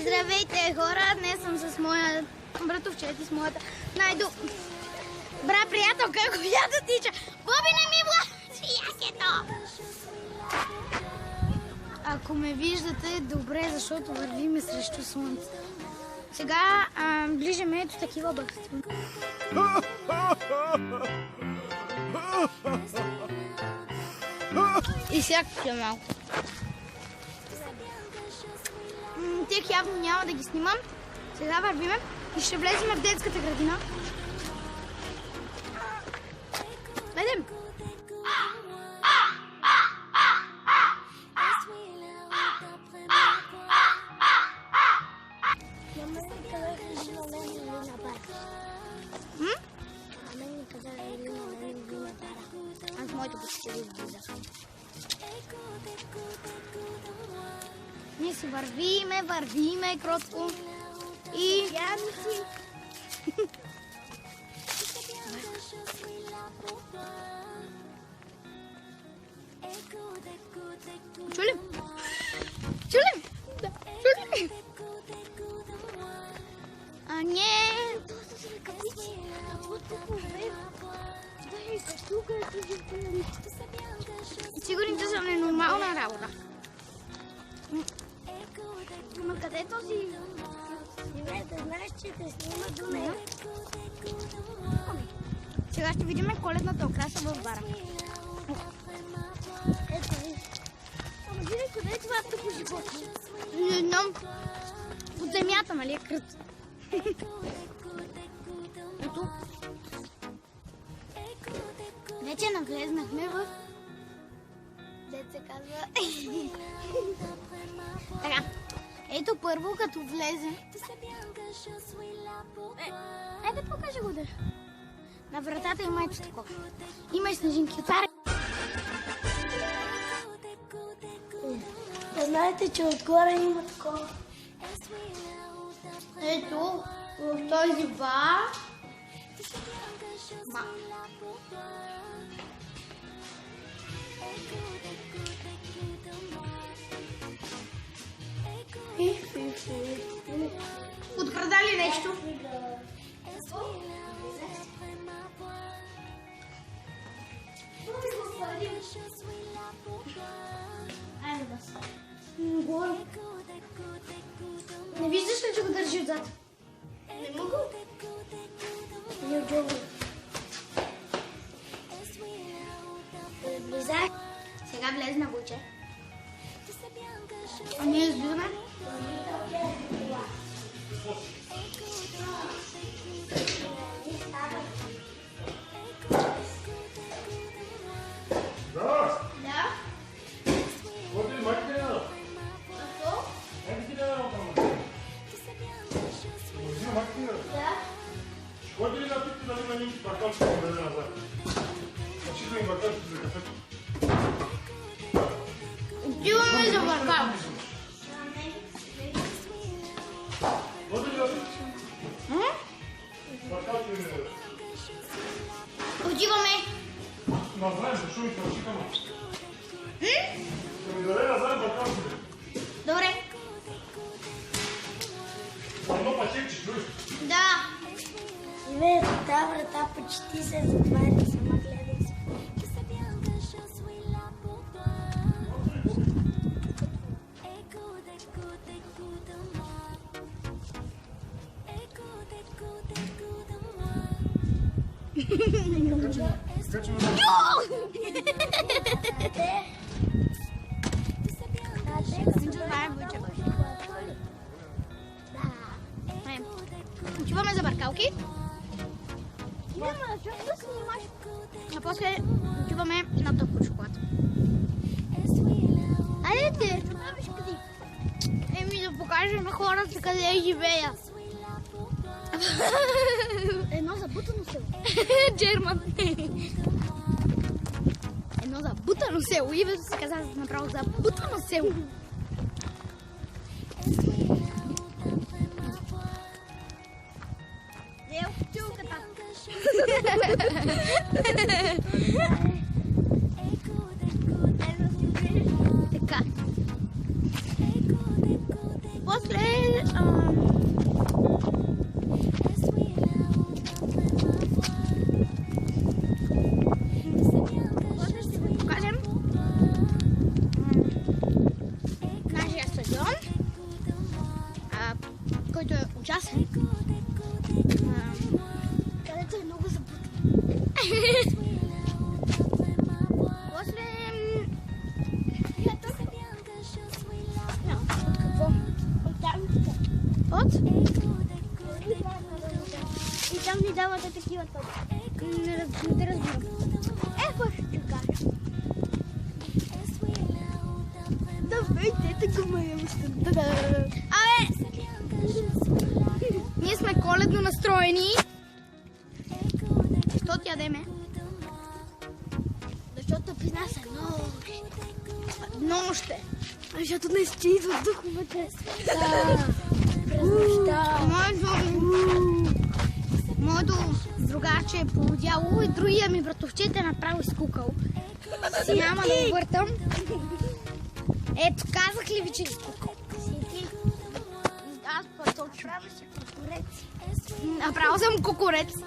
Здравейте, хора! Днес съм с моя братовчет и с моята добра приятелка, която тича. Боби, не ми влачи якето! Ако ме виждате, добре, защото вървиме срещу слънцето. Сега ближаме ето такива бъхти. И всякакви малко. Тях явно няма да ги снимам. Сега вървиме и ще влезем в детската градина. Гледам! Аз моето почти изблиза. Ние си вървиме кротко и... Чули? Чули? Да, чули? Не... Сигурно, че съм ненормална работа. Ама къде този? Знаеш, че те снима до нея. Сега ще видим коледната украса в бара. Ето ви. Ама види, къде е това тъпо животно? Не знам. От земята, нали е крът? Ето. Вече навлезнахме в... Дет се казва... Така. Ето първо, като влезем... Айде, покажи го да. На вратата има ето такова. Има и снежинки. Отваря. Знаете, че отгоре има такова. Ето, в този бар. Открада ли нещо? Не виждаш ли, че го държи отзад? Не мога. Не отжовам. Влизай. Сега влезна Буче. А ние излизаме. Да. Да. Вот и мать меня. Какво? Как ти да там? Мать меня. Да. Ходи ли да питате дали има някакви бакалчета да даде назад? Очита им бакалчета за кафето. Отиваме за бакал. Ходи ли да питате? Бакалчета ми даде. Отиваме. Назаем, защо ми прочитаме? Да ми даде назаем бакалчета. Добре. Едно пачекче, чуеш? Да. Живее, тази врата почти се затваря, сама гледай се. Отиваме за баркалки. Идем, защо да снимаш? А после отиваме на топло шоколад. Айде, това биш къде? Еми да покажем на хората къде живея. Едно забутано село. Джерман. Едно забутано село. Името се каза направо забутано село. Така. После ще ви покажем нашия стадион, който е участник, където е много запутан. После... Какво? От? И там ни давате такива точки. Не разбирам. Какво ще ти кажа? Давайте, така ме ние сме коледно настроени. Що ти ядеме? Защото при нас е Нощ. Защото не ще идват духовете. През нощта. Моето другаче е полудяло и другия ми братовчет е направо изкукал. Няма да го въртам. Ето, казах ли ви, че изкукал? Аз по-точно. Право си кукурец. Направо съм кукурец. Да.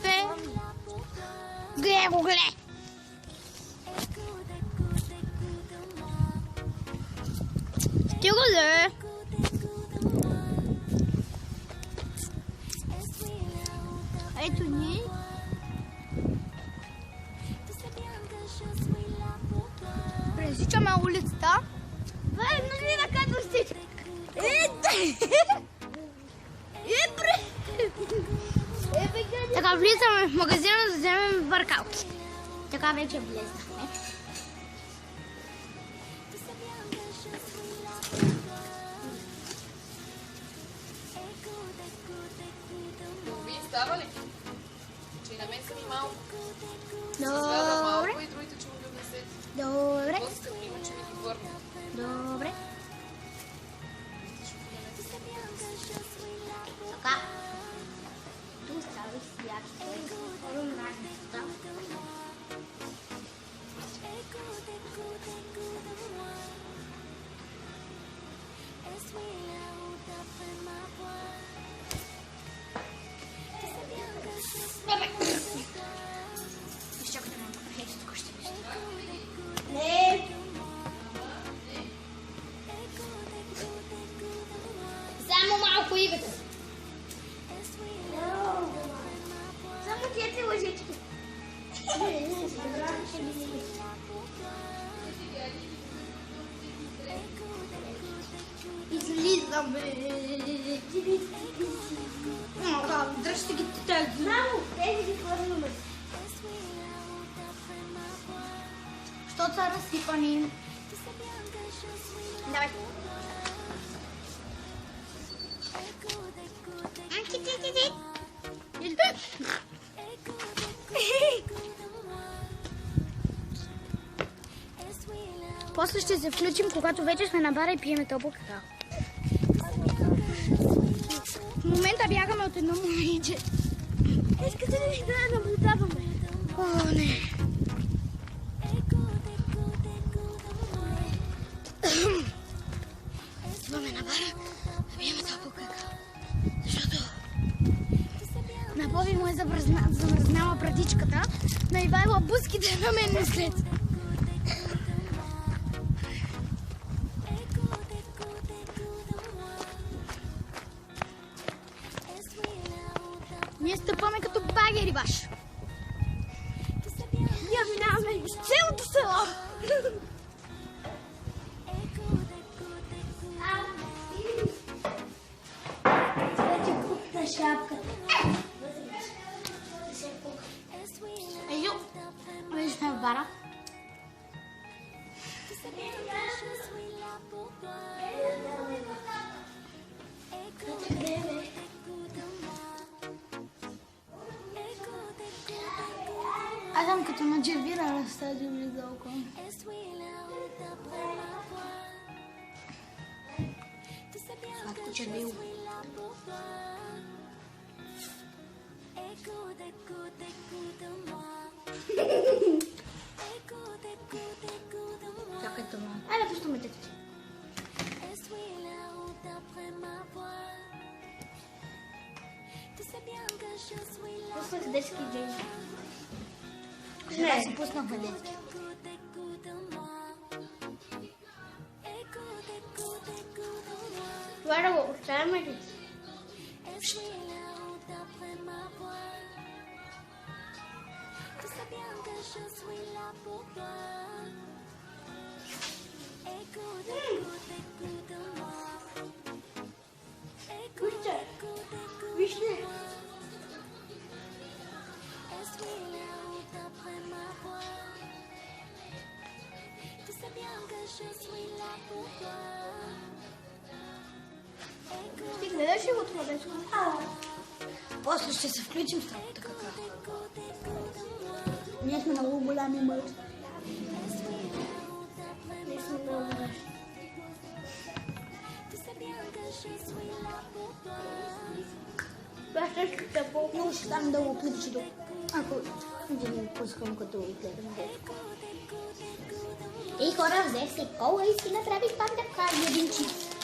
Те. Гледай го, гледай. Стига да. Ето ни. Пресичаме улицата. Нали наказваш си? Така влизаме в магазина да вземем въркалки. Така вече влезнахме. Вие става ли? Че и на мен са ми малко. Добре. Малко и другите, че му ги отнесете. Добре. После има, че ми ги върна. Добре. Така. Ту ставих си ячето. Отворим разницата. Изчакайте малко. Ето тук ще вижте. Не. Само малко игата. Само тези лъжички. Излизаме. Дръжте ги тези. Само тези ги хвърляме. Що са разсипани? Давай. После ще се включим, когато вече сме на бара и пиеме топло какао. В момента бягаме от едно момиче. Искате ли да наблюдаваме? О, не. Идваме на бара да пиеме топло какао. Защото на Боби му е замръзнала брадичката, на Ивайло буските на мен не след. Ние стъпваме като багери баш. Ние минаваме из цялото село. Вече купна шапката. Ейо, вече сме в бара. Аз съм като на джервира на стадио влиза около. Сладко червило. Чакай това. Айде, пускаме текстите. Пуснах детски гейм. Не. Си пуснахме детски. Това да го оставим ли? Вижте! Вижте! Ти гледаш ли го това детско? После ще се включим в работа кака. Ние сме много голями мъж. Не сме много важни. Това ще ще по... Много ще стане дълго клипчето. Ако да не пускам като гледам детско. Ей хора, взех се кола и си направих пак да вкарам един чип.